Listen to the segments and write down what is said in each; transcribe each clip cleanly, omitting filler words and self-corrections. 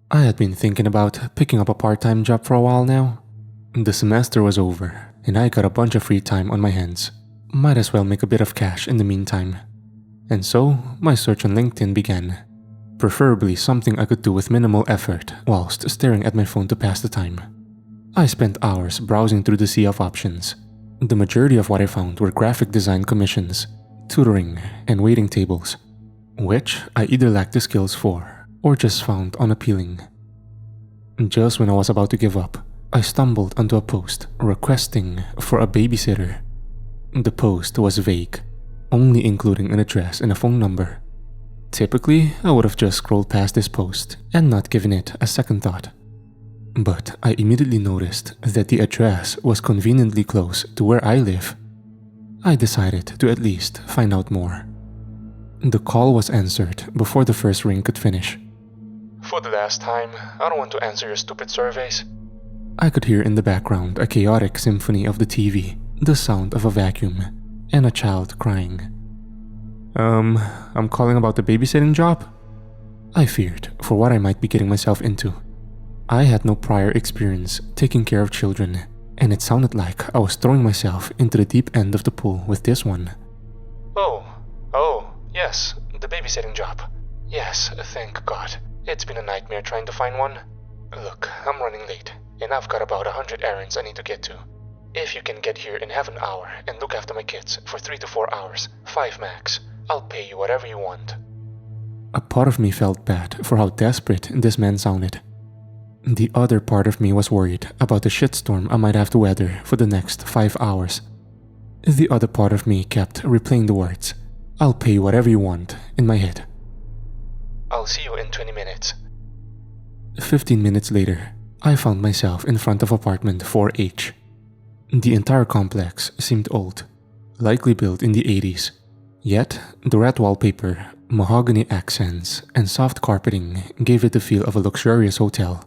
I had been thinking about picking up a part-time job for a while now. The semester was over, and I got a bunch of free time on my hands. Might as well make a bit of cash in the meantime. And so, my search on LinkedIn began. Preferably something I could do with minimal effort whilst staring at my phone to pass the time. I spent hours browsing through the sea of options. The majority of what I found were graphic design commissions, tutoring, and waiting tables, which I either lacked the skills for or just found unappealing. Just when I was about to give up, I stumbled onto a post requesting for a babysitter. The post was vague, only including an address and a phone number. Typically, I would have just scrolled past this post and not given it a second thought. But I immediately noticed that the address was conveniently close to where I live. I decided to at least find out more. The call was answered before the first ring could finish. For the last time, I don't want to answer your stupid surveys. I could hear in the background a chaotic symphony of the TV, the sound of a vacuum, and a child crying. I'm calling about the babysitting job? I feared for what I might be getting myself into. I had no prior experience taking care of children, and it sounded like I was throwing myself into the deep end of the pool with this one. Oh, yes, the babysitting job. Yes, thank God. It's been a nightmare trying to find one. Look, I'm running late, and I've got about 100 errands I need to get to. If you can get here in half an hour and look after my kids for 3 to 4 hours, 5 max, I'll pay you whatever you want. A part of me felt bad for how desperate this man sounded. The other part of me was worried about the shitstorm I might have to weather for the next 5 hours. The other part of me kept replaying the words, "I'll pay you whatever you want," in my head. I'll see you in 20 minutes. 15 minutes later, I found myself in front of apartment 4H. The entire complex seemed old, likely built in the 80s. Yet, the red wallpaper, mahogany accents, and soft carpeting gave it the feel of a luxurious hotel.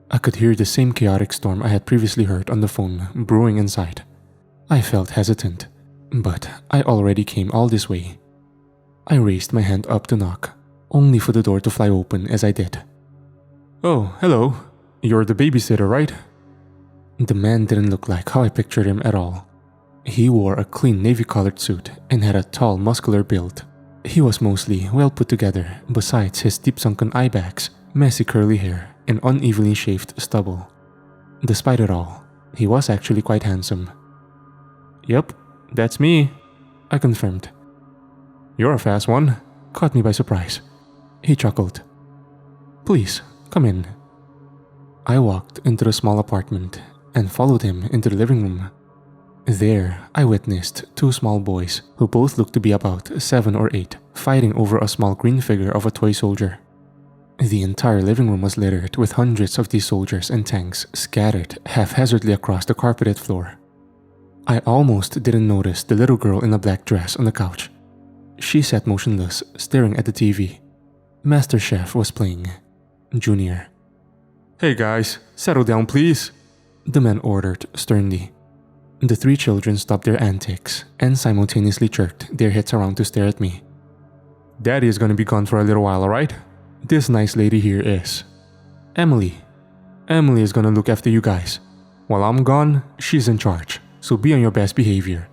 I could hear the same chaotic storm I had previously heard on the phone brewing inside. I felt hesitant, but I already came all this way. I raised my hand up to knock, only for the door to fly open as I did. "Oh, hello. You're the babysitter, right?" The man didn't look like how I pictured him at all. He wore a clean navy-colored suit and had a tall, muscular build. He was mostly well put together besides his deep-sunken eye bags, messy curly hair, and unevenly shaved stubble. Despite it all, he was actually quite handsome. "Yep, that's me," I confirmed. "You're a fast one. Caught me by surprise." He chuckled. "Please, come in." I walked into the small apartment and followed him into the living room. There, I witnessed 2 small boys who both looked to be about 7 or 8, fighting over a small green figure of a toy soldier. The entire living room was littered with hundreds of these soldiers and tanks scattered haphazardly across the carpeted floor. I almost didn't notice the little girl in a black dress on the couch. She sat motionless, staring at the TV. Master Chef was playing. Junior. "Hey guys, settle down please," the man ordered sternly. The 3 children stopped their antics and simultaneously jerked their heads around to stare at me. "Daddy is gonna be gone for a little while, alright? This nice lady here is Emily. Emily is gonna look after you guys. While I'm gone, she's in charge, so be on your best behavior.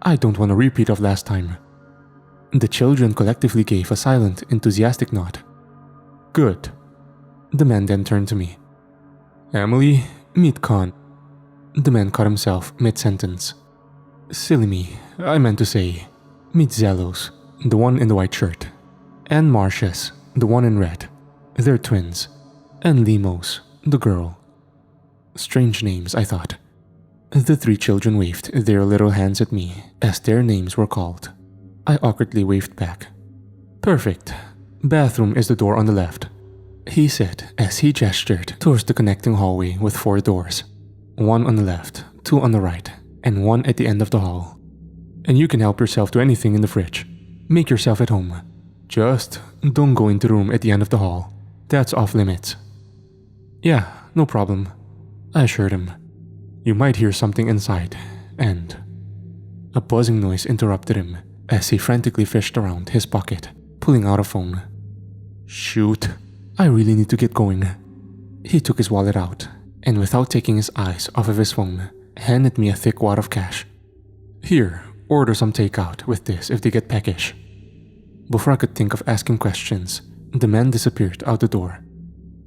I don't want a repeat of last time." The children collectively gave a silent, enthusiastic nod. "Good." The man then turned to me. "Emily, meet Con." The man caught himself mid-sentence. "Silly me, I meant to say, meet Zelos, the one in the white shirt, and Marcius, the one in red. They're twins. And Limos, the girl." Strange names, I thought. The 3 children waved their little hands at me as their names were called. I awkwardly waved back. "Perfect. Bathroom is the door on the left," he said as he gestured towards the connecting hallway with 4 doors. 1 on the left, 2 on the right, and 1 at the end of the hall. "And you can help yourself to anything in the fridge. Make yourself at home. Just don't go into the room at the end of the hall. That's off limits." "Yeah, no problem," I assured him. "You might hear something inside, and..." A buzzing noise interrupted him as he frantically fished around his pocket, pulling out a phone. "Shoot," I really need to get going." He took his wallet out, and without taking his eyes off of his phone, handed me a thick wad of cash. "Here, order some takeout with this if they get peckish." Before I could think of asking questions, the man disappeared out the door.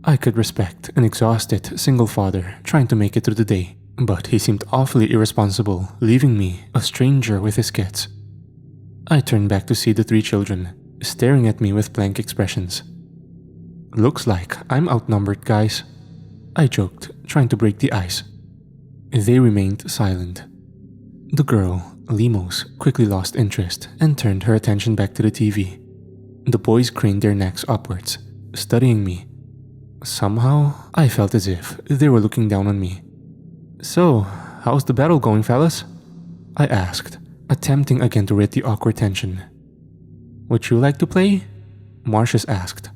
I could respect an exhausted single father trying to make it through the day, but he seemed awfully irresponsible, leaving me, a stranger, with his kids. I turned back to see the 3 children, staring at me with blank expressions. "Looks like I'm outnumbered, guys," I joked, trying to break the ice. They remained silent. The girl, Limos, quickly lost interest and turned her attention back to the TV. The boys craned their necks upwards, studying me. Somehow, I felt as if they were looking down on me. "So, how's the battle going, fellas?" I asked, attempting again to rid the awkward tension. "Would you like to play?" Marcius asked.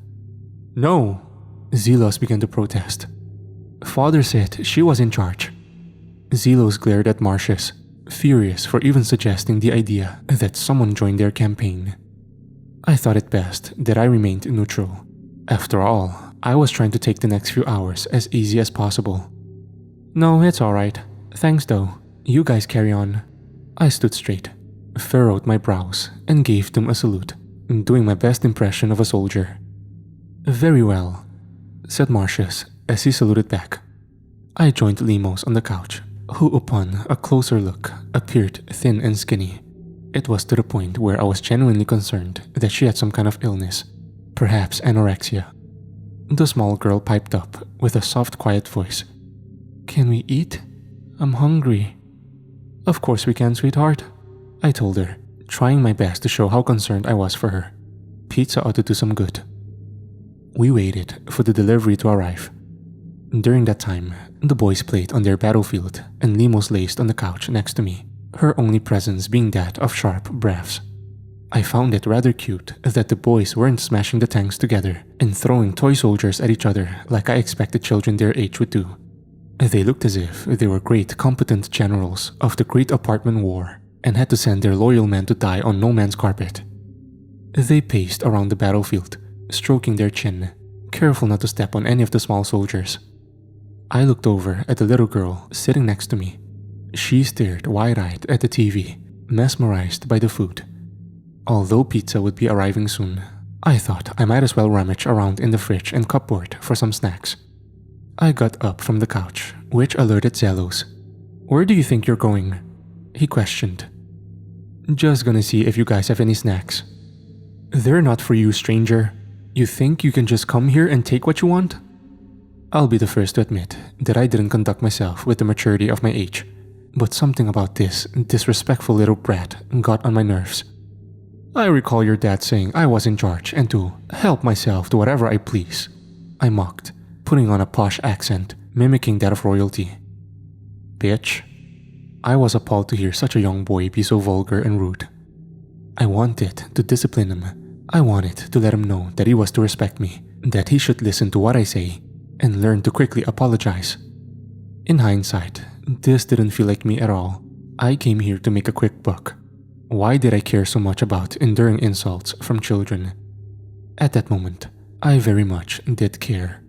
"No," Zelos began to protest. "Father said she was in charge." Zelos glared at Marcius, furious for even suggesting the idea that someone join their campaign. I thought it best that I remained neutral. After all, I was trying to take the next few hours as easy as possible. "No, it's alright. Thanks though. You guys carry on." I stood straight, furrowed my brows, and gave them a salute, doing my best impression of a soldier. "Very well," said Marcius as he saluted back. I joined Limos on the couch, who upon a closer look appeared thin and skinny. It was to the point where I was genuinely concerned that she had some kind of illness, perhaps anorexia. The small girl piped up with a soft, quiet voice. "Can we eat? I'm hungry." "Of course we can, sweetheart," I told her, trying my best to show how concerned I was for her. Pizza ought to do some good. We waited for the delivery to arrive. During that time, the boys played on their battlefield and Limos lazed on the couch next to me, her only presence being that of sharp breaths. I found it rather cute that the boys weren't smashing the tanks together and throwing toy soldiers at each other like I expected children their age would do. They looked as if they were great competent generals of the Great Apartment War and had to send their loyal men to die on no man's carpet. They paced around the battlefield, stroking their chin, careful not to step on any of the small soldiers. I looked over at the little girl sitting next to me. She stared wide-eyed at the TV, mesmerized by the food. Although pizza would be arriving soon, I thought I might as well rummage around in the fridge and cupboard for some snacks. I got up from the couch, which alerted Zelos. "Where do you think you're going?" he questioned. "Just gonna see if you guys have any snacks." "They're not for you, stranger. You think you can just come here and take what you want?" I'll be the first to admit that I didn't conduct myself with the maturity of my age, but something about this disrespectful little brat got on my nerves. "I recall your dad saying I was in charge and to help myself to whatever I please," I mocked, putting on a posh accent, mimicking that of royalty. "Bitch." I was appalled to hear such a young boy be so vulgar and rude. I wanted to discipline him. I wanted to let him know that he was to respect me, that he should listen to what I say, and learn to quickly apologize. In hindsight, this didn't feel like me at all. I came here to make a quick buck. Why did I care so much about enduring insults from children? At that moment, I very much did care.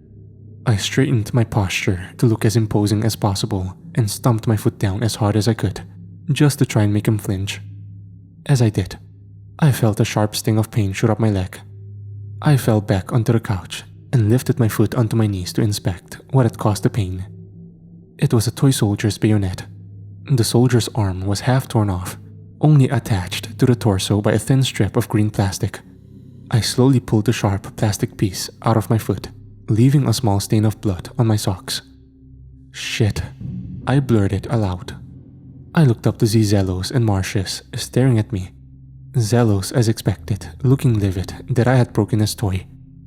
I straightened my posture to look as imposing as possible and stomped my foot down as hard as I could, just to try and make him flinch. As I did, I felt a sharp sting of pain shoot up my leg. I fell back onto the couch and lifted my foot onto my knees to inspect what had caused the pain. It was a toy soldier's bayonet. The soldier's arm was half torn off, only attached to the torso by a thin strip of green plastic. I slowly pulled the sharp plastic piece out of my foot, leaving a small stain of blood on my socks. "Shit," I blurted aloud. I looked up to see Zelos and Marcius staring at me. Zelos, as expected, looking livid that I had broken his toy.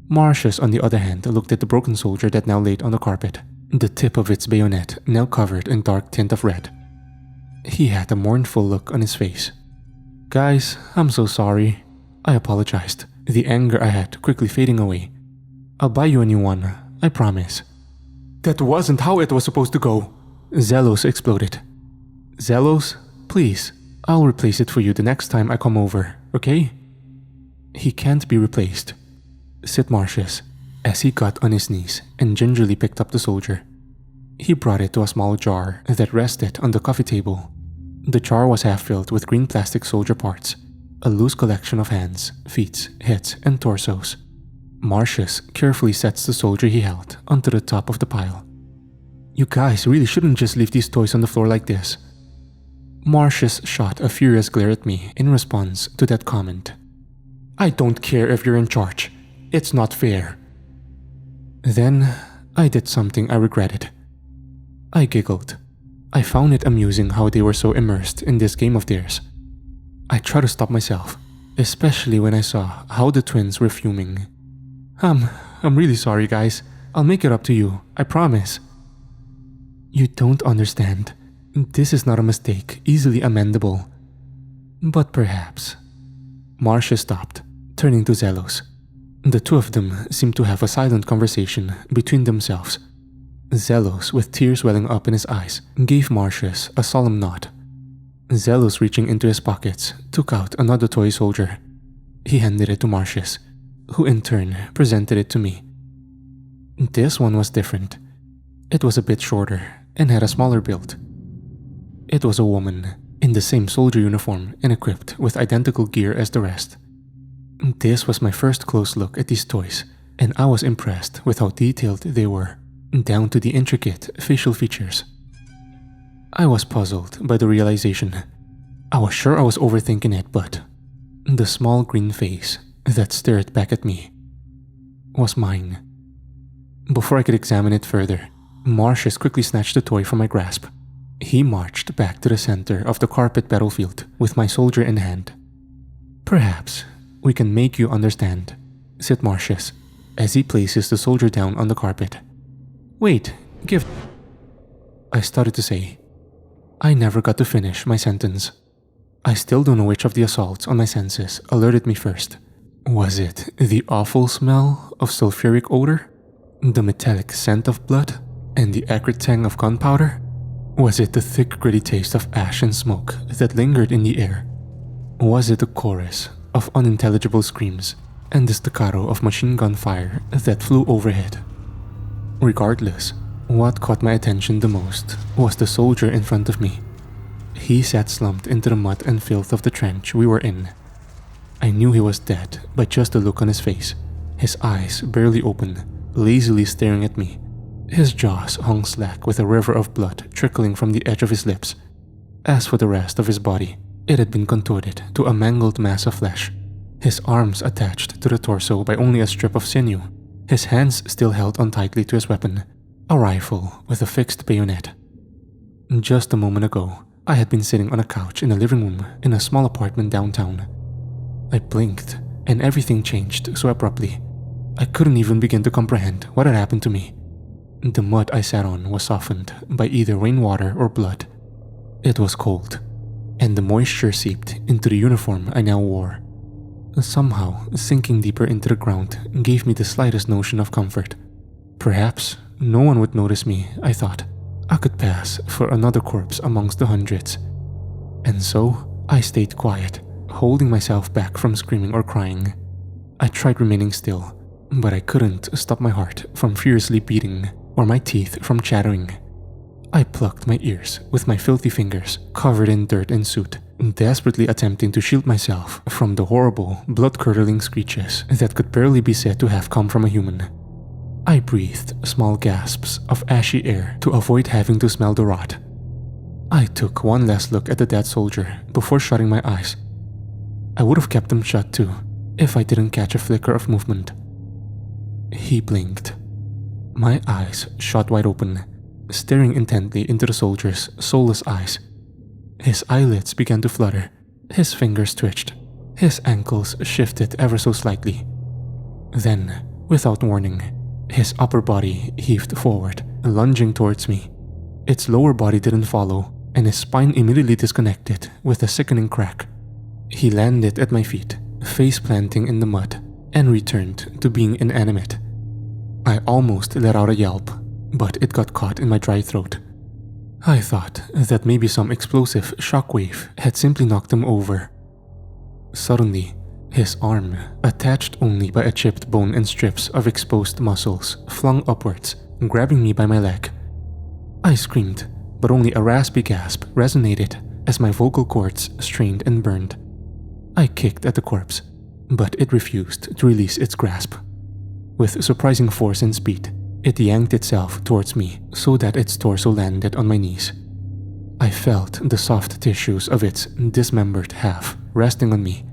Marcius, on the other hand, looked at the broken soldier that now laid on the carpet, the tip of its bayonet now covered in dark tint of red. He had a mournful look on his face. "Guys, I'm so sorry," I apologized, the anger I had quickly fading away. "I'll buy you a new one, I promise." "That wasn't how it was supposed to go," Zelos exploded. "Zelos, please, I'll replace it for you the next time I come over, okay?" "He can't be replaced," said Marcius, as he got on his knees and gingerly picked up the soldier. He brought it to a small jar that rested on the coffee table. The jar was half filled with green plastic soldier parts, a loose collection of hands, feet, heads, and torsos. Marcius carefully sets the soldier he held onto the top of the pile. "You guys really shouldn't just leave these toys on the floor like this." Marcius shot a furious glare at me in response to that comment. "I don't care if you're in charge. It's not fair." Then I did something I regretted. I giggled. I found it amusing how they were so immersed in this game of theirs. I tried to stop myself, especially when I saw how the twins were fuming. I'm really sorry, guys. I'll make it up to you, I promise." "You don't understand. This is not a mistake, easily amendable. But perhaps." Marcia stopped, turning to Zelos. The two of them seemed to have a silent conversation between themselves. Zelos, with tears welling up in his eyes, gave Marcius a solemn nod. Zelos, reaching into his pockets, took out another toy soldier. He handed it to Marcius, who in turn presented it to me. This one was different. It was a bit shorter and had a smaller build. It was a woman, in the same soldier uniform and equipped with identical gear as the rest. This was my first close look at these toys, and I was impressed with how detailed they were, down to the intricate facial features. I was puzzled by the realization. I was sure I was overthinking it, but the small green face that stared back at me was mine. Before I could examine it further, Marcius quickly snatched the toy from my grasp. He marched back to the center of the carpet battlefield with my soldier in hand. "Perhaps we can make you understand," said Marcius, as he places the soldier down on the carpet. "Wait, give..." I started to say. I never got to finish my sentence. I still don't know which of the assaults on my senses alerted me first. Was it the awful smell of sulfuric odor? The metallic scent of blood? And the acrid tang of gunpowder? Was it the thick gritty taste of ash and smoke that lingered in the air? Was it the chorus of unintelligible screams and the staccato of machine gun fire that flew overhead? Regardless, what caught my attention the most was the soldier in front of me. He sat slumped into the mud and filth of the trench we were in. I knew he was dead by just the look on his face, his eyes barely open, lazily staring at me. His jaws hung slack with a river of blood trickling from the edge of his lips. As for the rest of his body, it had been contorted to a mangled mass of flesh, his arms attached to the torso by only a strip of sinew, his hands still held on tightly to his weapon, a rifle with a fixed bayonet. Just a moment ago, I had been sitting on a couch in a living room in a small apartment downtown. I blinked, and everything changed so abruptly. I couldn't even begin to comprehend what had happened to me. The mud I sat on was softened by either rainwater or blood. It was cold, and the moisture seeped into the uniform I now wore. Somehow, sinking deeper into the ground gave me the slightest notion of comfort. Perhaps no one would notice me, I thought. I could pass for another corpse amongst the hundreds. And so, I stayed quiet, holding myself back from screaming or crying. I tried remaining still, but I couldn't stop my heart from furiously beating or my teeth from chattering. I plucked my ears with my filthy fingers covered in dirt and soot, desperately attempting to shield myself from the horrible, blood-curdling screeches that could barely be said to have come from a human. I breathed small gasps of ashy air to avoid having to smell the rot. I took one last look at the dead soldier before shutting my eyes. I would have kept them shut too, if I didn't catch a flicker of movement. He blinked. My eyes shot wide open, staring intently into the soldier's soulless eyes. His eyelids began to flutter, his fingers twitched, his ankles shifted ever so slightly. Then, without warning, his upper body heaved forward, lunging towards me. Its lower body didn't follow, and his spine immediately disconnected with a sickening crack. He landed at my feet, face planting in the mud, and returned to being inanimate. I almost let out a yelp, but it got caught in my dry throat. I thought that maybe some explosive shockwave had simply knocked him over. Suddenly, His arm, attached only by a chipped bone and strips of exposed muscles, flung upwards, grabbing me by my leg. I screamed, but only a raspy gasp resonated as my vocal cords strained and burned. I kicked at the corpse, but it refused to release its grasp. With surprising force and speed, it yanked itself towards me so that its torso landed on my knees. I felt the soft tissues of its dismembered half resting on me.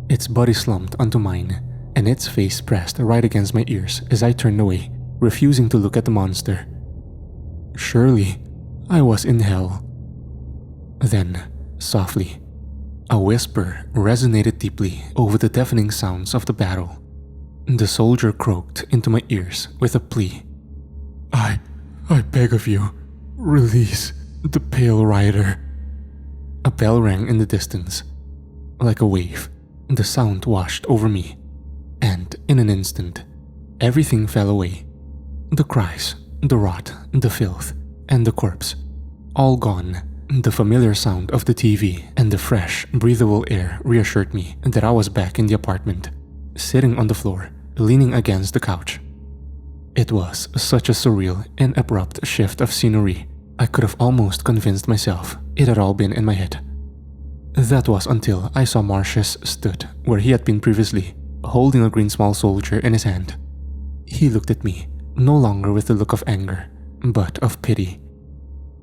Its body slumped onto mine, and its face pressed right against my ears as I turned away, refusing to look at the monster. Surely, I was in hell. Then, softly, a whisper resonated deeply over the deafening sounds of the battle. The soldier croaked into my ears with a plea. I beg of you, release the pale rider. A bell rang in the distance. Like a wave, the sound washed over me, and in an instant, everything fell away. The cries, the rot, the filth, and the corpse, all gone. The familiar sound of the TV and the fresh, breathable air reassured me that I was back in the apartment, sitting on the floor, leaning against the couch. It was such a surreal and abrupt shift of scenery, I could have almost convinced myself it had all been in my head. That was until I saw Marcius stood where he had been previously, holding a green small soldier in his hand. He looked at me, no longer with the look of anger, but of pity.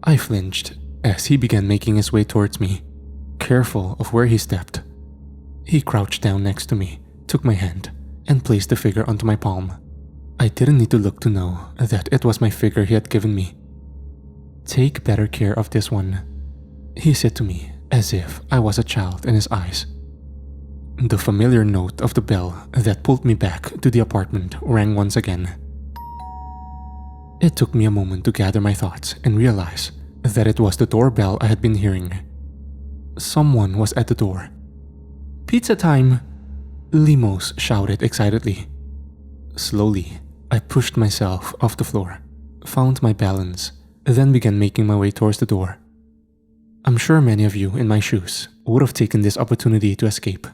I flinched as he began making his way towards me, careful of where he stepped. He crouched down next to me, took my hand, and placed the figure onto my palm. I didn't need to look to know that it was my figure he had given me. "Take better care of this one," he said to me, as if I was a child in his eyes. The familiar note of the bell that pulled me back to the apartment rang once again. It took me a moment to gather my thoughts and realize that it was the doorbell I had been hearing. Someone was at the door. "Pizza time!" Limos shouted excitedly. Slowly, I pushed myself off the floor, found my balance, then began making my way towards the door. I'm sure many of you in my shoes would have taken this opportunity to escape.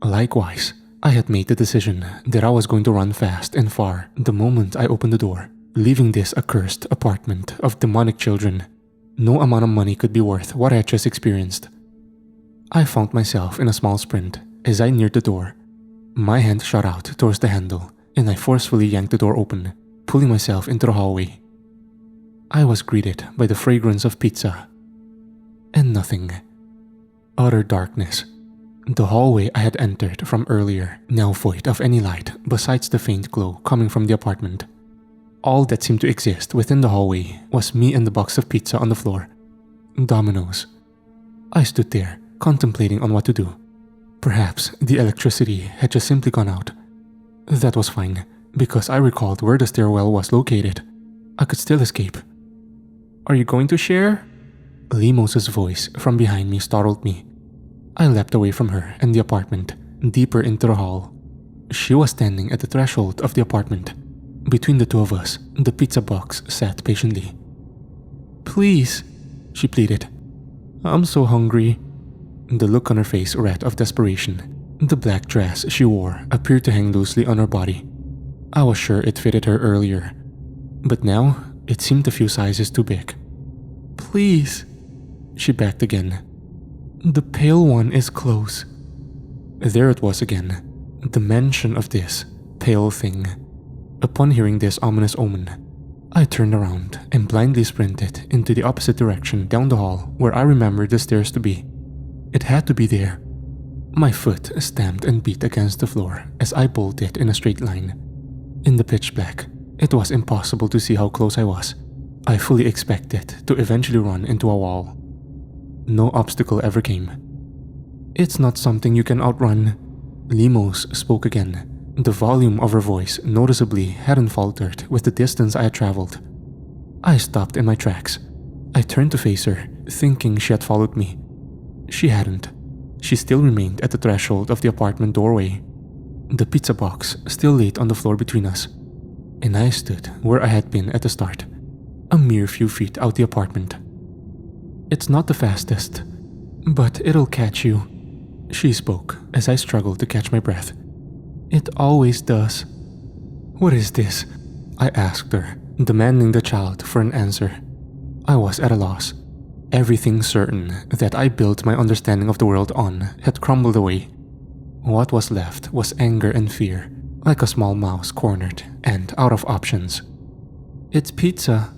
Likewise, I had made the decision that I was going to run fast and far the moment I opened the door, leaving this accursed apartment of demonic children. No amount of money could be worth what I had just experienced. I found myself in a small sprint as I neared the door. My hand shot out towards the handle, and I forcefully yanked the door open, pulling myself into the hallway. I was greeted by the fragrance of pizza. And nothing. Utter darkness. The hallway I had entered from earlier, now void of any light besides the faint glow coming from the apartment. All that seemed to exist within the hallway was me and the box of pizza on the floor. Dominoes. I stood there, contemplating on what to do. Perhaps the electricity had just simply gone out. That was fine, because I recalled where the stairwell was located. I could still escape. "Are you going to share?" Limos's voice from behind me startled me. I leapt away from her and the apartment, deeper into the hall. She was standing at the threshold of the apartment. Between the two of us, the pizza box sat patiently. "Please," she pleaded. "I'm so hungry." The look on her face read of desperation. The black dress she wore appeared to hang loosely on her body. I was sure it fitted her earlier, but now it seemed a few sizes too big. "Please," she begged again. "The pale one is close." There it was again, the mention of this pale thing. Upon hearing this ominous omen, I turned around and blindly sprinted into the opposite direction down the hall where I remembered the stairs to be. It had to be there. My foot stamped and beat against the floor as I bolted in a straight line. In the pitch black, it was impossible to see how close I was. I fully expected to eventually run into a wall. No obstacle ever came. "It's not something you can outrun," Limos spoke again. The volume of her voice noticeably hadn't faltered with the distance I had traveled. I stopped in my tracks. I turned to face her, thinking she had followed me. She hadn't. She still remained at the threshold of the apartment doorway. The pizza box still laid on the floor between us, and I stood where I had been at the start, a mere few feet out the apartment. "It's not the fastest, but it'll catch you," She spoke as I struggled to catch my breath. It always does. What is this? I asked her, demanding the child for an answer. I was at a loss. Everything certain that I built my understanding of the world on had crumbled away. What was left was anger and fear, like a small mouse cornered and out of options. It's pizza.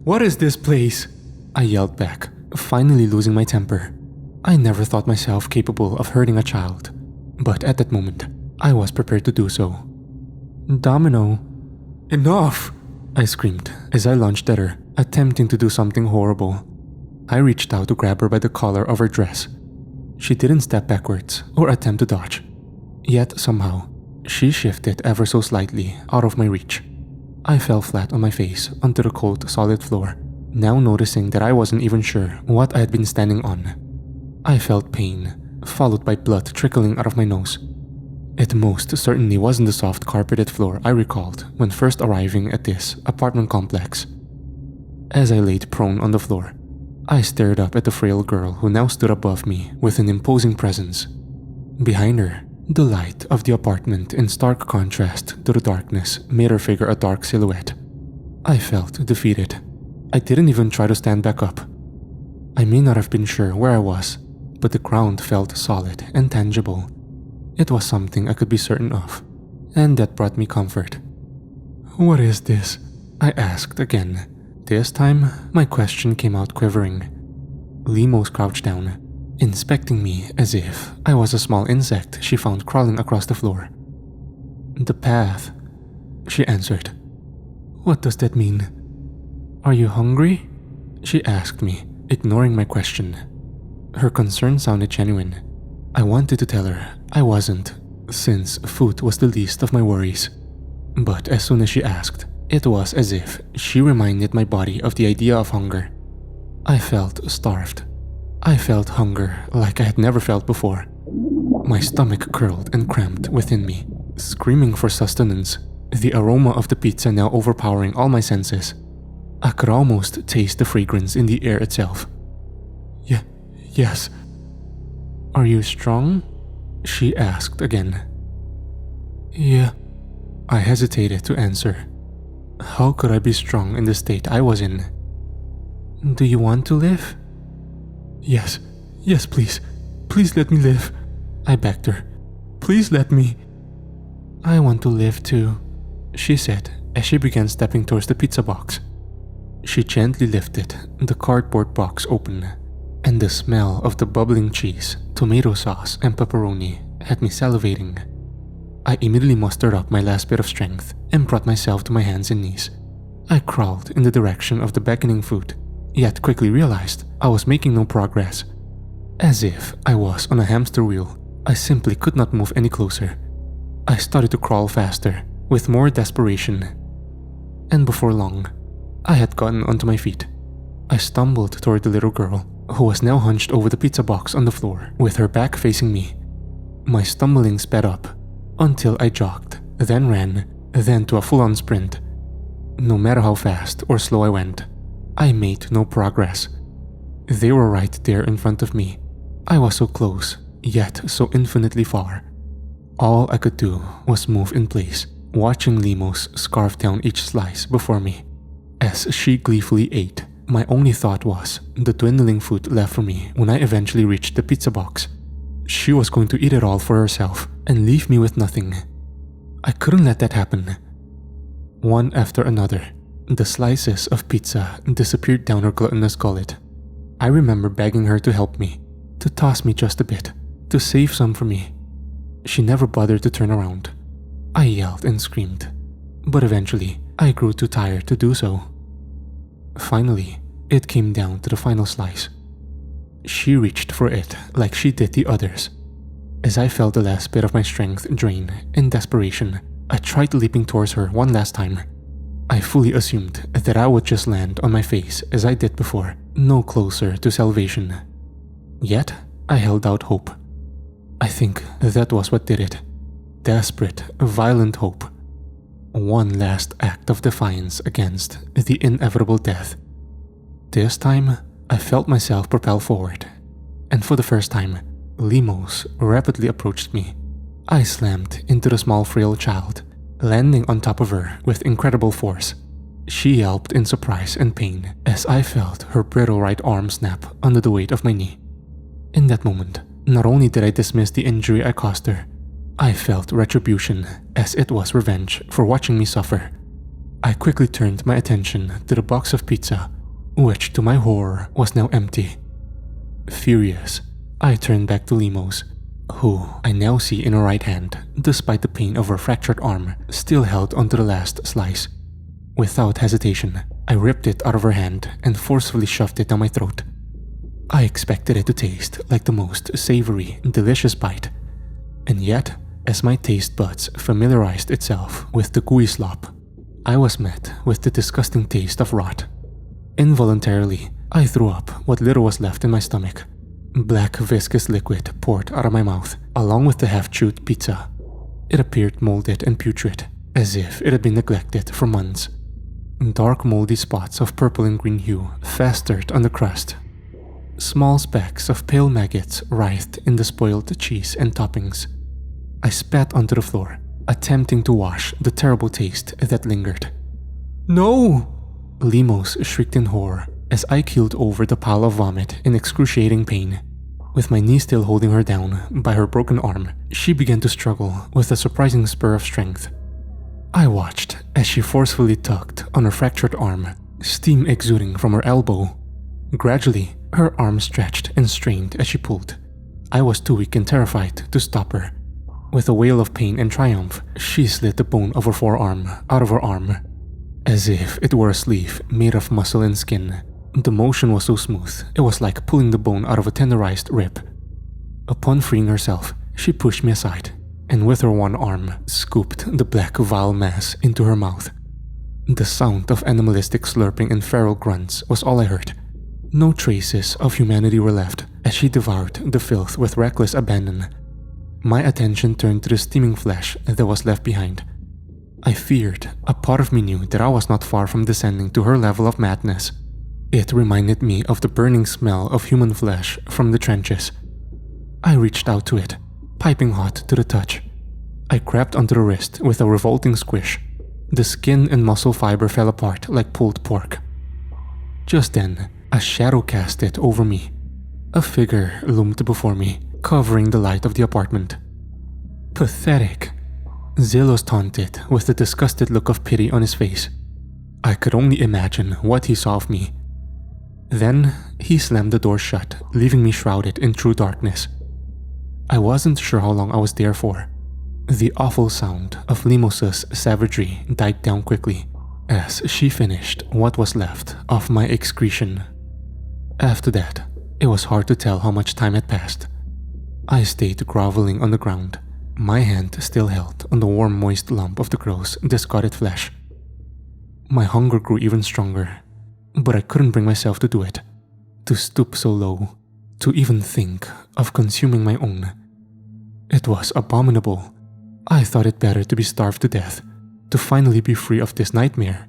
What is this place? I yelled back, finally losing my temper. I never thought myself capable of hurting a child, but at that moment, I was prepared to do so. Domino. Enough! I screamed as I lunged at her, attempting to do something horrible. I reached out to grab her by the collar of her dress. She didn't step backwards or attempt to dodge. Yet somehow, she shifted ever so slightly out of my reach. I fell flat on my face onto the cold, solid floor, now noticing that I wasn't even sure what I had been standing on. I felt pain, followed by blood trickling out of my nose. It most certainly wasn't the soft carpeted floor I recalled when first arriving at this apartment complex. As I laid prone on the floor, I stared up at the frail girl who now stood above me with an imposing presence. Behind her, the light of the apartment in stark contrast to the darkness made her figure a dark silhouette. I felt defeated. I didn't even try to stand back up. I may not have been sure where I was, but the ground felt solid and tangible. It was something I could be certain of, and that brought me comfort. What is this? I asked again. This time, my question came out quivering. Limos crouched down, inspecting me as if I was a small insect she found crawling across the floor. The path, she answered. What does that mean? Are you hungry? She asked me, ignoring my question. Her concern sounded genuine. I wanted to tell her I wasn't, since food was the least of my worries. But as soon as she asked, it was as if she reminded my body of the idea of hunger. I felt starved. I felt hunger like I had never felt before. My stomach curled and cramped within me, screaming for sustenance, the aroma of the pizza now overpowering all my senses. I could almost taste the fragrance in the air itself. Yes. Are you strong? She asked again. Yeah. I hesitated to answer. How could I be strong in the state I was in? Do you want to live? Yes, please. Please let me live. I begged her. Please let me. I want to live too, she said as she began stepping towards the pizza box. She gently lifted the cardboard box open, and the smell of the bubbling cheese, tomato sauce, and pepperoni had me salivating. I immediately mustered up my last bit of strength and brought myself to my hands and knees. I crawled in the direction of the beckoning food, yet quickly realized I was making no progress. As if I was on a hamster wheel, I simply could not move any closer. I started to crawl faster, with more desperation. And before long, I had gotten onto my feet. I stumbled toward the little girl, who was now hunched over the pizza box on the floor with her back facing me. My stumbling sped up until I jogged, then ran, then to a full-on sprint. No matter how fast or slow I went, I made no progress. They were right there in front of me. I was so close, yet so infinitely far. All I could do was move in place, watching Limos scarf down each slice before me. As she gleefully ate, my only thought was the dwindling food left for me when I eventually reached the pizza box. She was going to eat it all for herself and leave me with nothing. I couldn't let that happen. One after another, the slices of pizza disappeared down her gluttonous gullet. I remember begging her to help me, to toss me just a bit, to save some for me. She never bothered to turn around. I yelled and screamed, but eventually I grew too tired to do so. Finally, it came down to the final slice. She reached for it like she did the others. As I felt the last bit of my strength drain in desperation, I tried leaping towards her one last time. I fully assumed that I would just land on my face as I did before, no closer to salvation. Yet, I held out hope. I think that was what did it. Desperate, violent hope. One last act of defiance against the inevitable death. This time, I felt myself propel forward, and for the first time, Limos rapidly approached me. I slammed into the small frail child, landing on top of her with incredible force. She yelped in surprise and pain as I felt her brittle right arm snap under the weight of my knee. In that moment, not only did I dismiss the injury I caused her, I felt retribution as it was revenge for watching me suffer. I quickly turned my attention to the box of pizza, which to my horror was now empty. Furious, I turned back to Limos, who I now see in her right hand, despite the pain of her fractured arm still held onto the last slice. Without hesitation, I ripped it out of her hand and forcefully shoved it down my throat. I expected it to taste like the most savory, delicious bite, and yet, as my taste buds familiarized itself with the gooey slop, I was met with the disgusting taste of rot. Involuntarily, I threw up what little was left in my stomach. Black viscous liquid poured out of my mouth, along with the half-chewed pizza. It appeared molded and putrid, as if it had been neglected for months. Dark moldy spots of purple and green hue festered on the crust. Small specks of pale maggots writhed in the spoiled cheese and toppings. I spat onto the floor, attempting to wash the terrible taste that lingered. "No!" Limos shrieked in horror as I keeled over the pile of vomit in excruciating pain. With my knee still holding her down by her broken arm, she began to struggle with a surprising spur of strength. I watched as she forcefully tugged on her fractured arm, steam exuding from her elbow. Gradually, her arm stretched and strained as she pulled. I was too weak and terrified to stop her. With a wail of pain and triumph, she slid the bone of her forearm out of her arm. As if it were a sleeve made of muscle and skin, the motion was so smooth it was like pulling the bone out of a tenderized rib. Upon freeing herself, she pushed me aside, and with her one arm, scooped the black vile mass into her mouth. The sound of animalistic slurping and feral grunts was all I heard. No traces of humanity were left as she devoured the filth with reckless abandon. My attention turned to the steaming flesh that was left behind. I feared a part of me knew that I was not far from descending to her level of madness. It reminded me of the burning smell of human flesh from the trenches. I reached out to it, piping hot to the touch. I grabbed onto the wrist with a revolting squish. The skin and muscle fiber fell apart like pulled pork. Just then, a shadow casted over me. A figure loomed before me, covering the light of the apartment. Pathetic. Zelos taunted with a disgusted look of pity on his face. I could only imagine what he saw of me. Then, he slammed the door shut, leaving me shrouded in true darkness. I wasn't sure how long I was there for. The awful sound of Limos's savagery died down quickly as she finished what was left of my excretion. After that, it was hard to tell how much time had passed. I stayed groveling on the ground, my hand still held on the warm, moist lump of the girl's discarded flesh. My hunger grew even stronger, but I couldn't bring myself to do it, to stoop so low, to even think of consuming my own. It was abominable. I thought it better to be starved to death, to finally be free of this nightmare.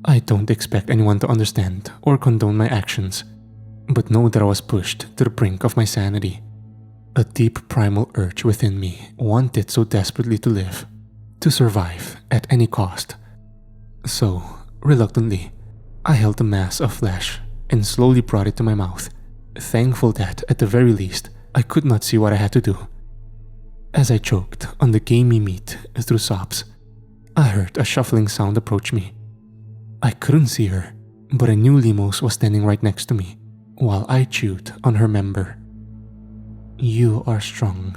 I don't expect anyone to understand or condone my actions, but know that I was pushed to the brink of my sanity. A deep primal urge within me wanted so desperately to live, to survive at any cost. So, reluctantly, I held the mass of flesh and slowly brought it to my mouth, thankful that, at the very least, I could not see what I had to do. As I choked on the gamey meat through sobs, I heard a shuffling sound approach me. I couldn't see her, but I knew Limos was standing right next to me, while I chewed on her member. "You are strong,"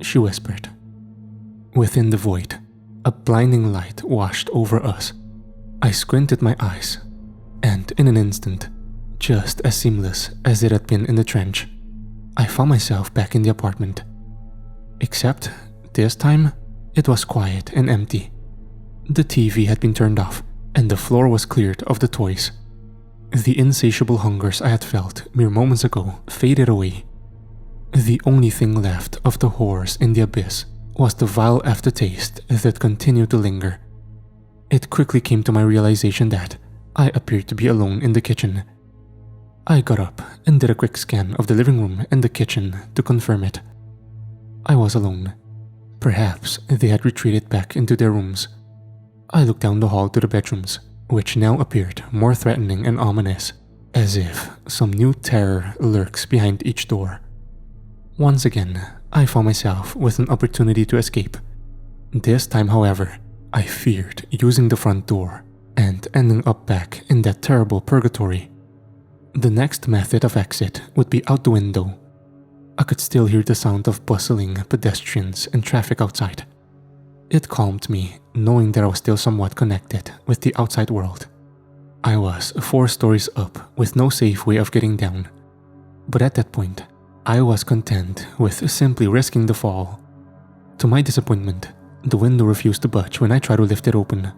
she whispered. Within the void, a blinding light washed over us. I squinted my eyes, and in an instant, just as seamless as it had been in the trench, I found myself back in the apartment. Except, this time, it was quiet and empty. The TV had been turned off, and the floor was cleared of the toys. The insatiable hungers I had felt mere moments ago faded away. The only thing left of the horrors in the abyss was the vile aftertaste that continued to linger. It quickly came to my realization that I appeared to be alone in the kitchen. I got up and did a quick scan of the living room and the kitchen to confirm it. I was alone. Perhaps they had retreated back into their rooms. I looked down the hall to the bedrooms, which now appeared more threatening and ominous, as if some new terror lurks behind each door. Once again, I found myself with an opportunity to escape. This time, however, I feared using the front door and ending up back in that terrible purgatory. The next method of exit would be out the window. I could still hear the sound of bustling pedestrians and traffic outside. It calmed me, knowing that I was still somewhat connected with the outside world. I was 4 stories up with no safe way of getting down. But at that point, I was content with simply risking the fall. To my disappointment, the window refused to budge when I tried to lift it open.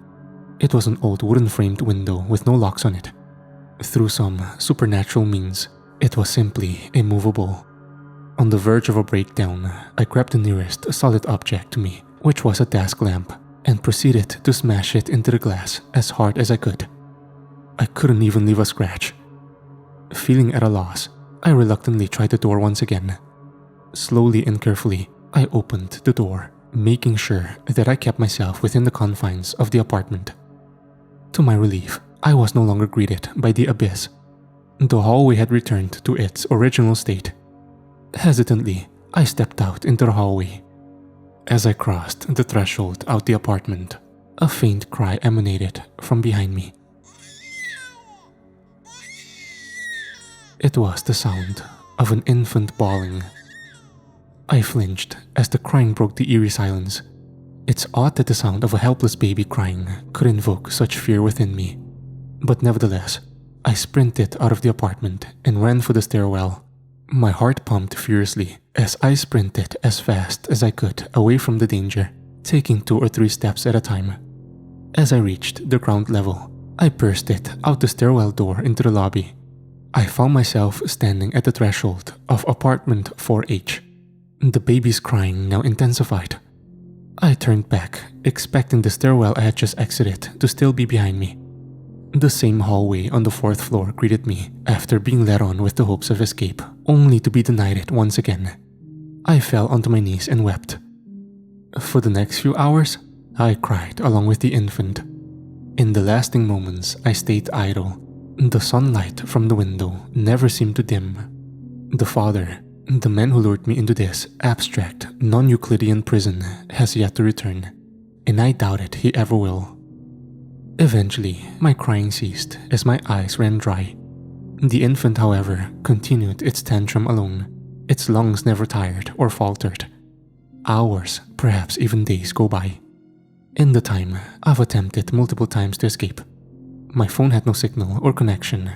It was an old wooden framed window with no locks on it. Through some supernatural means, it was simply immovable. On the verge of a breakdown, I grabbed the nearest solid object to me, which was a desk lamp, and proceeded to smash it into the glass as hard as I could. I couldn't even leave a scratch. Feeling at a loss, I reluctantly tried the door once again. Slowly and carefully, I opened the door, making sure that I kept myself within the confines of the apartment. To my relief, I was no longer greeted by the abyss. The hallway had returned to its original state. Hesitantly, I stepped out into the hallway. As I crossed the threshold out the apartment, a faint cry emanated from behind me. It was the sound of an infant bawling. I flinched as the crying broke the eerie silence. It's odd that the sound of a helpless baby crying could invoke such fear within me. But nevertheless, I sprinted out of the apartment and ran for the stairwell. My heart pumped furiously as I sprinted as fast as I could away from the danger, taking 2 or 3 steps at a time. As I reached the ground level, I bursted out the stairwell door into the lobby. I found myself standing at the threshold of apartment 4H. The baby's crying now intensified. I turned back, expecting the stairwell I had just exited to still be behind me. The same hallway on the 4th floor greeted me after being led on with the hopes of escape, only to be denied it once again. I fell onto my knees and wept. For the next few hours, I cried along with the infant. In the lasting moments, I stayed idle. The sunlight from the window never seemed to dim. The father, the man who lured me into this abstract, non-Euclidean prison, has yet to return, and I doubted he ever will. Eventually, my crying ceased as my eyes ran dry. The infant, however, continued its tantrum alone. Its lungs never tired or faltered. Hours, perhaps even days go by. In the time, I've attempted multiple times to escape. My phone had no signal or connection,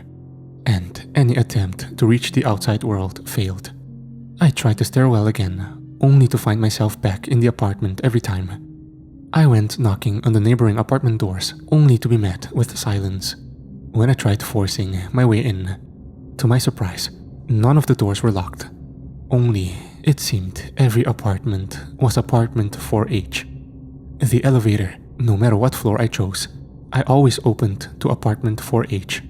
and any attempt to reach the outside world failed. I tried the stairwell again, only to find myself back in the apartment every time. I went knocking on the neighboring apartment doors, only to be met with silence. When I tried forcing my way in, to my surprise, none of the doors were locked. Only, it seemed, every apartment was apartment 4H. The elevator, no matter what floor I chose, I always opened to apartment 4H.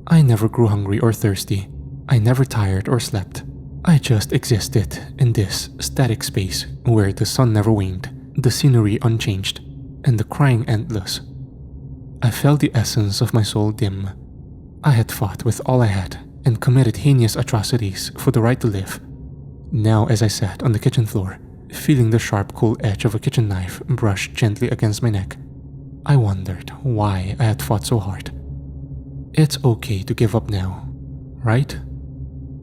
I never grew hungry or thirsty. I never tired or slept. I just existed in this static space where the sun never waned, the scenery unchanged, and the crying endless. I felt the essence of my soul dim. I had fought with all I had and committed heinous atrocities for the right to live. Now, as I sat on the kitchen floor, feeling the sharp, cool edge of a kitchen knife brush gently against my neck, I wondered why I had fought so hard. It's okay to give up now, right?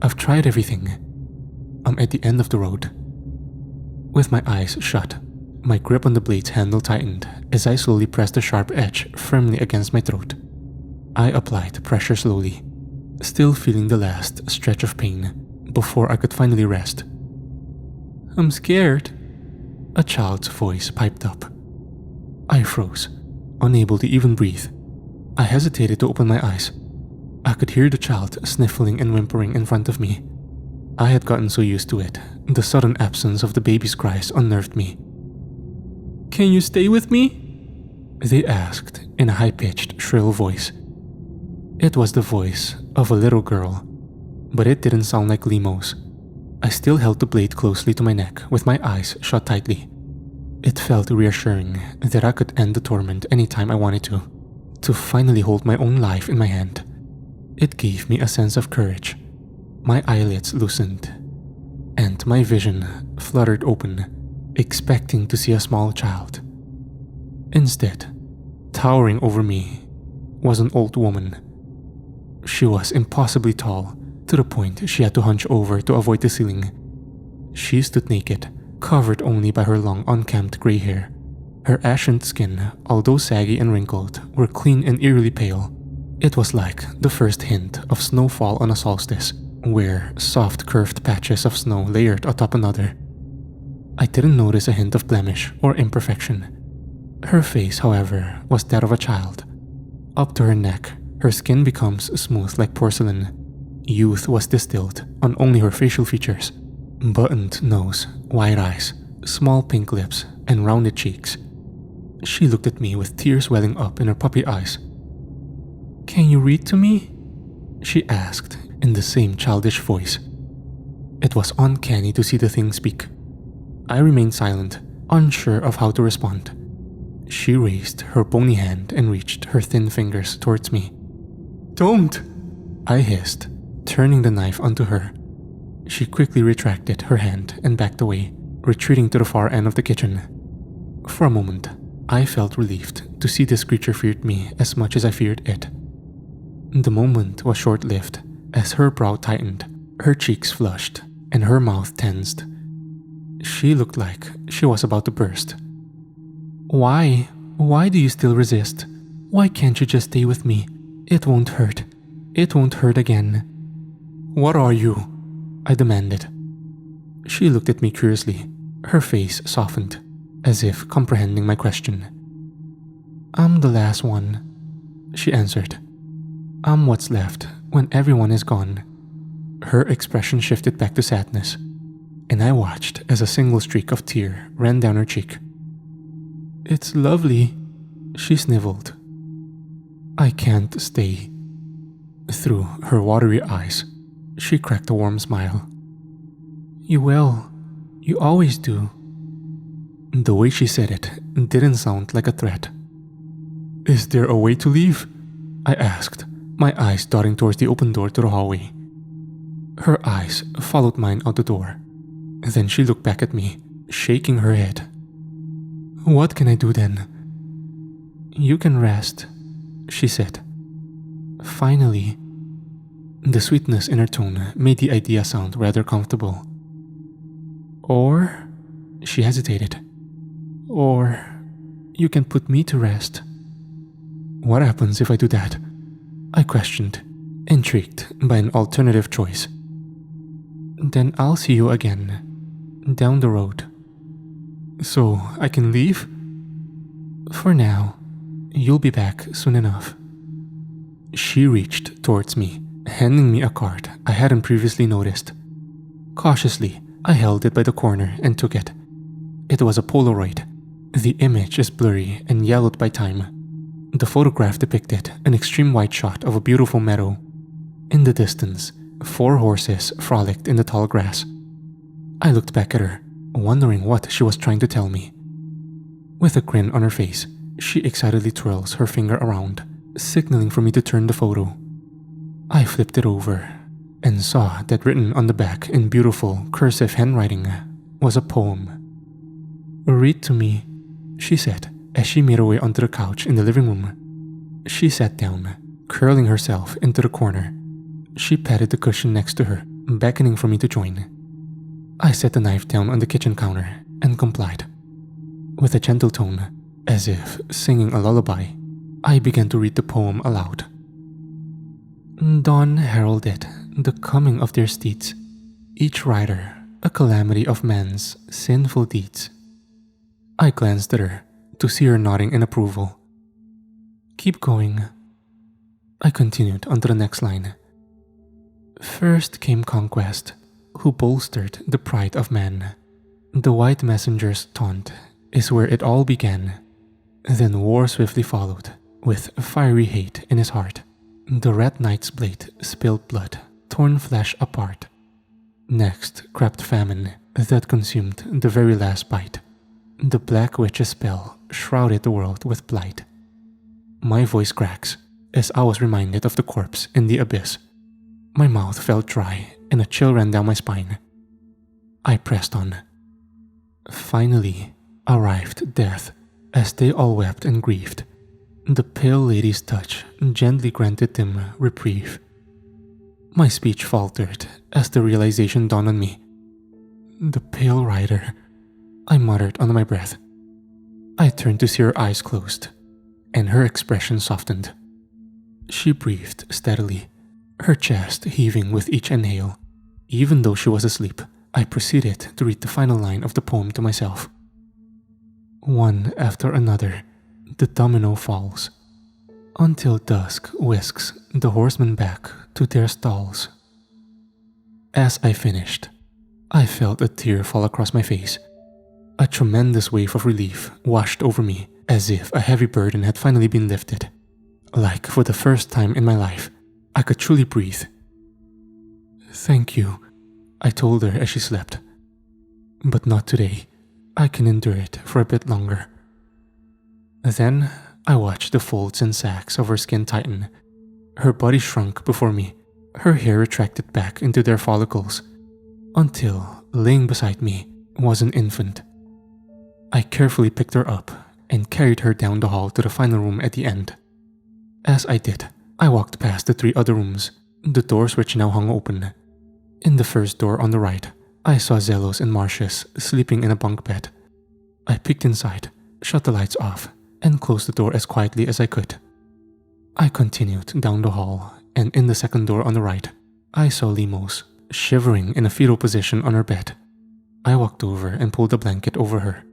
I've tried everything. I'm at the end of the road. With my eyes shut, my grip on the blade's handle tightened as I slowly pressed the sharp edge firmly against my throat. I applied pressure slowly, still feeling the last stretch of pain before I could finally rest. "I'm scared," a child's voice piped up. I froze, unable to even breathe. I hesitated to open my eyes. I could hear the child sniffling and whimpering in front of me. I had gotten so used to it, the sudden absence of the baby's cries unnerved me. "Can you stay with me?" they asked in a high-pitched, shrill voice. It was the voice of a little girl, but it didn't sound like Limo's. I still held the blade closely to my neck with my eyes shut tightly. It felt reassuring that I could end the torment anytime I wanted to finally hold my own life in my hand. It gave me a sense of courage. My eyelids loosened, and my vision fluttered open, expecting to see a small child. Instead, towering over me was an old woman. She was impossibly tall, to the point she had to hunch over to avoid the ceiling. She stood naked, covered only by her long unkempt gray hair. Her ashen skin, although saggy and wrinkled, were clean and eerily pale. It was like the first hint of snowfall on a solstice, where soft curved patches of snow layered atop another. I didn't notice a hint of blemish or imperfection. Her face, however, was that of a child. Up to her neck, her skin becomes smooth like porcelain. Youth was distilled on only her facial features. Buttoned nose, wide eyes, small pink lips, and rounded cheeks. She looked at me with tears welling up in her puppy eyes. "Can you read to me?" she asked in the same childish voice. It was uncanny to see the thing speak. I remained silent, unsure of how to respond. She raised her bony hand and reached her thin fingers towards me. "Don't!" I hissed, turning the knife onto her. She quickly retracted her hand and backed away, retreating to the far end of the kitchen. For a moment, I felt relieved to see this creature feared me as much as I feared it. The moment was short-lived, as her brow tightened, her cheeks flushed, and her mouth tensed. She looked like she was about to burst. "Why? Why do you still resist? Why can't you just stay with me? It won't hurt. It won't hurt again." "What are you?" I demanded. She looked at me curiously, her face softened, as if comprehending my question. "I'm the last one," she answered. "I'm what's left when everyone is gone." Her expression shifted back to sadness, and I watched as a single streak of tear ran down her cheek. "It's lovely," she sniveled. "I can't stay." Through her watery eyes, she cracked a warm smile. "You will. You always do." The way she said it didn't sound like a threat. "Is there a way to leave?" I asked, my eyes darting towards the open door to the hallway. Her eyes followed mine out the door. Then she looked back at me, shaking her head. "What can I do then?" "You can rest," she said. "Finally." The sweetness in her tone made the idea sound rather comfortable. "Or," she hesitated, "or you can put me to rest." "What happens if I do that?" I questioned, intrigued by an alternative choice. "Then I'll see you again, down the road." "So I can leave?" "For now. You'll be back soon enough." She reached towards me, handing me a card I hadn't previously noticed. Cautiously, I held it by the corner and took it. It was a Polaroid. The image is blurry and yellowed by time. The photograph depicted an extreme wide shot of a beautiful meadow. In the distance, 4 horses frolicked in the tall grass. I looked back at her, wondering what she was trying to tell me. With a grin on her face, she excitedly twirls her finger around, signaling for me to turn the photo. I flipped it over and saw that written on the back in beautiful cursive handwriting was a poem. "Read to me," she said as she made her way onto the couch in the living room. She sat down, curling herself into the corner. She patted the cushion next to her, beckoning for me to join. I set the knife down on the kitchen counter and complied. With a gentle tone, as if singing a lullaby, I began to read the poem aloud. "Dawn heralded the coming of their steeds, each rider a calamity of men's sinful deeds." I glanced at her to see her nodding in approval. "Keep going." I continued onto the next line. "First came conquest, who bolstered the pride of man. The white messenger's taunt is where it all began. Then war swiftly followed, with fiery hate in his heart. The red knight's blade spilled blood, torn flesh apart. Next crept famine that consumed the very last bite. The Black Witch's spell shrouded the world with blight. My voice cracks as I was reminded of the corpse in the abyss. My mouth felt dry and a chill ran down my spine. I pressed on. Finally arrived death as they all wept and grieved. The pale lady's touch gently granted them reprieve. My speech faltered as the realization dawned on me. The Pale Rider, I muttered under my breath. I turned to see her eyes closed, and her expression softened. She breathed steadily, her chest heaving with each inhale. Even though she was asleep, I proceeded to read the final line of the poem to myself. One after another, the domino falls, until dusk whisks the horsemen back to their stalls. As I finished, I felt a tear fall across my face. A tremendous wave of relief washed over me, as if a heavy burden had finally been lifted. Like for the first time in my life, I could truly breathe. "Thank you," I told her as she slept. "But not today. I can endure it for a bit longer." Then I watched the folds and sags of her skin tighten. Her body shrunk before me, her hair retracted back into their follicles, until laying beside me was an infant. I carefully picked her up and carried her down the hall to the final room at the end. As I did, I walked past the 3 other rooms, the doors which now hung open. In the first door on the right, I saw Zelos and Marcius sleeping in a bunk bed. I peeked inside, shut the lights off, and closed the door as quietly as I could. I continued down the hall, and in the second door on the right, I saw Limos, shivering in a fetal position on her bed. I walked over and pulled a blanket over her.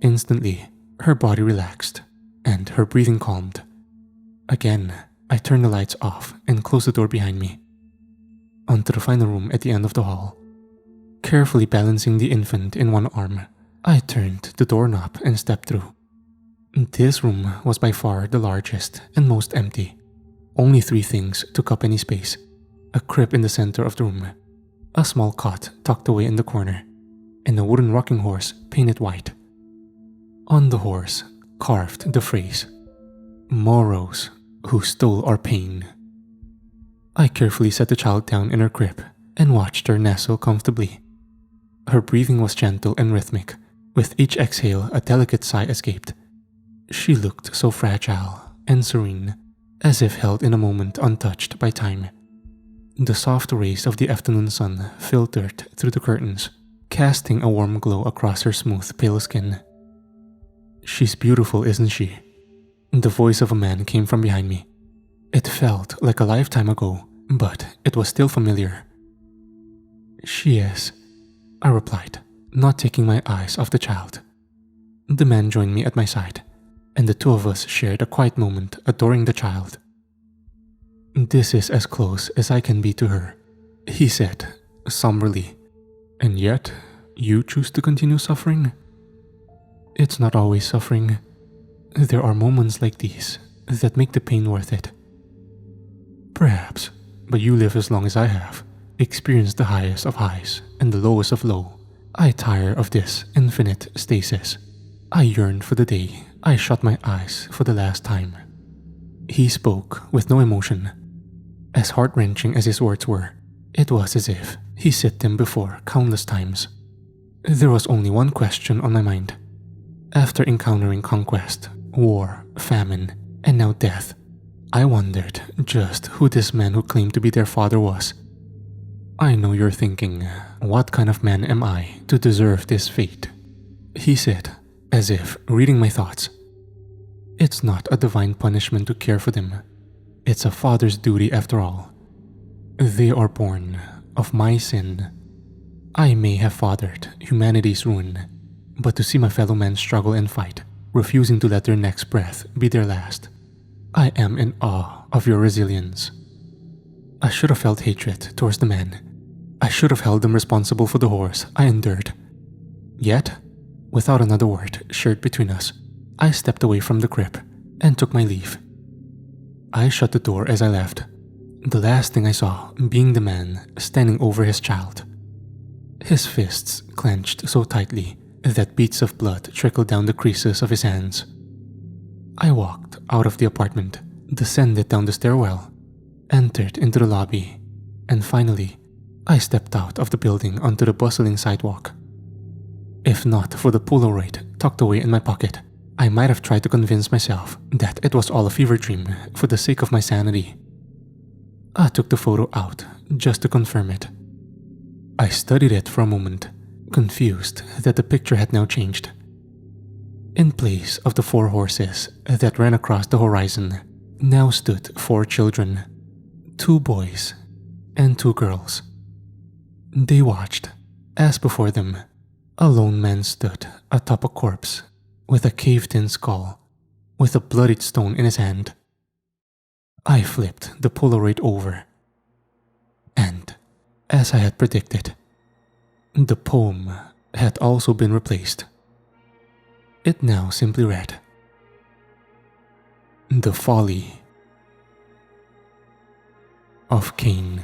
Instantly, her body relaxed, and her breathing calmed. Again, I turned the lights off and closed the door behind me. Onto the final room at the end of the hall. Carefully balancing the infant in one arm, I turned the doorknob and stepped through. This room was by far the largest and most empty. Only 3 things took up any space. A crib in the center of the room, a small cot tucked away in the corner, and a wooden rocking horse painted white. On the horse, carved the phrase, "Moros who stole our pain." I carefully set the child down in her crib and watched her nestle comfortably. Her breathing was gentle and rhythmic. With each exhale, a delicate sigh escaped. She looked so fragile and serene, as if held in a moment untouched by time. The soft rays of the afternoon sun filtered through the curtains, casting a warm glow across her smooth, pale skin. "She's beautiful, isn't she?" The voice of a man came from behind me. It felt like a lifetime ago, but it was still familiar. "She is," I replied, not taking my eyes off the child. The man joined me at my side, and the 2 of us shared a quiet moment adoring the child. "This is as close as I can be to her," he said, somberly. "And yet, you choose to continue suffering?" "It's not always suffering. There are moments like these that make the pain worth it." "Perhaps, but you live as long as I have, experienced the highest of highs and the lowest of low. I tire of this infinite stasis. I yearn for the day I shut my eyes for the last time." He spoke with no emotion. As heart-wrenching as his words were, it was as if he said them before countless times. There was only one question on my mind. After encountering conquest, war, famine, and now death, I wondered just who this man who claimed to be their father was. "I know you're thinking, what kind of man am I to deserve this fate?" he said, as if reading my thoughts. "It's not a divine punishment to care for them. It's a father's duty after all. They are born of my sin. I may have fathered humanity's ruin, but to see my fellow men struggle and fight, refusing to let their next breath be their last, I am in awe of your resilience." I should have felt hatred towards the man. I should have held them responsible for the horrors I endured. Yet, without another word shared between us, I stepped away from the crib and took my leave. I shut the door as I left, the last thing I saw being the man standing over his child. His fists clenched so tightly that beads of blood trickled down the creases of his hands. I walked out of the apartment, descended down the stairwell, entered into the lobby, and finally, I stepped out of the building onto the bustling sidewalk. If not for the Polaroid tucked away in my pocket, I might have tried to convince myself that it was all a fever dream for the sake of my sanity. I took the photo out just to confirm it. I studied it for a moment, confused that the picture had now changed. In place of the 4 horses that ran across the horizon, now stood 4 children, 2 boys and 2 girls. They watched, as before them, a lone man stood atop a corpse with a caved-in skull, with a bloodied stone in his hand. I flipped the Polaroid over, and, as I had predicted, the poem had also been replaced. It now simply read, "The Folly of Cain."